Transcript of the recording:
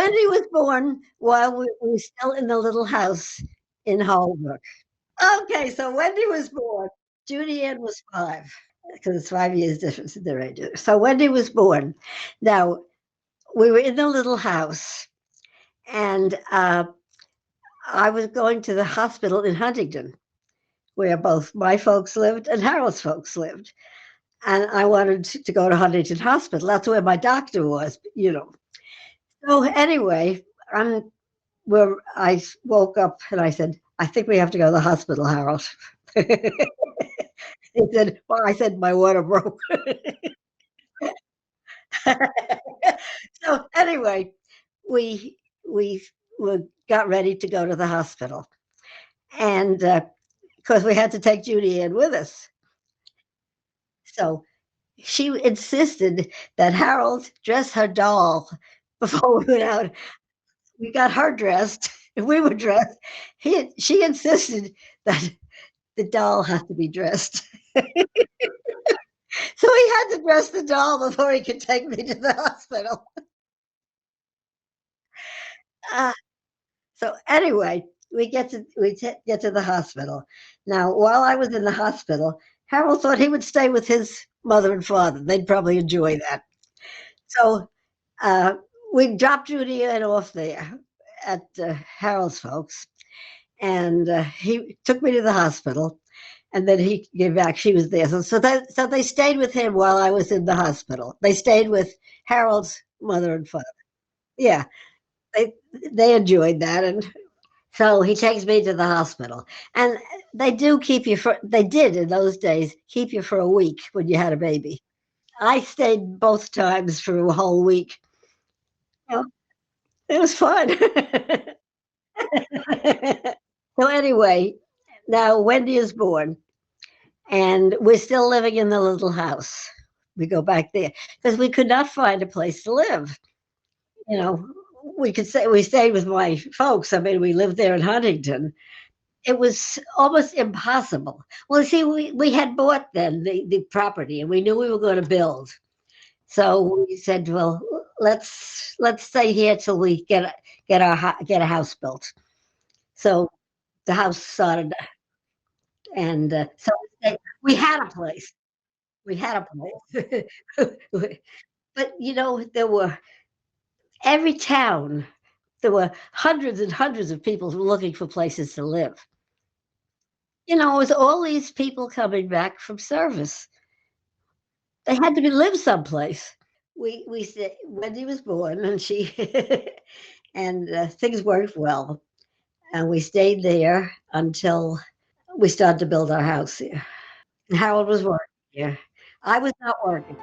Wendy was born while we were still in the little house in Holbrook. Okay, so Wendy was born. Judy Ann was 5, because it's 5 years difference in their ages. So Wendy was born. Now, we were in the little house, and, I was going to the hospital in Huntington, where both my folks lived and Harold's folks lived, and I wanted to go to Huntington Hospital. That's where my doctor was, you know. So anyway, I'm where woke up and I said, "I think we have to go to the hospital, Harold." He said, "Well," I said, "My water broke." So anyway, we we got ready to go to the hospital, and because we had to take Judy in with us, so she insisted that Harold dress her doll before we went out. We got her dressed, and we were dressed. She insisted that the doll has to be dressed. So he had to dress the doll before he could take me to the hospital. Uh, so anyway, get to the hospital. Now, while I was in the hospital, Harold thought he would stay with his mother and father. They'd probably enjoy that. So uh, we dropped Judy Ann off there at Harold's folks, and he took me to the hospital. And then he came back. She was there, so they stayed with him while I was in the hospital. They stayed with Harold's mother and father. Yeah, they they enjoyed that, and so he takes me to the hospital. And they do keep you for. They did in those days keep you for a week when you had a baby. I stayed both times for a whole week. Well, it was fun. So anyway, now Wendy is born, and we're still living in the little house. We go back there because we could not find a place to live. You know, we could say we stayed with my folks. I mean, we lived there in Huntington. It was almost impossible. Well, see, we had bought then the property, and we knew we were going to build. So we said, well, let's stay here till we get a house built. So the house started, and so we had a place. We had a place. But, you know, there were every town, there were hundreds and hundreds of people who were looking for places to live. You know, it was all these people coming back from service. They had to be live someplace. We said Wendy was born, and she and things worked well, and we stayed there until we started to build our house here. And Harold was working here. I was not working.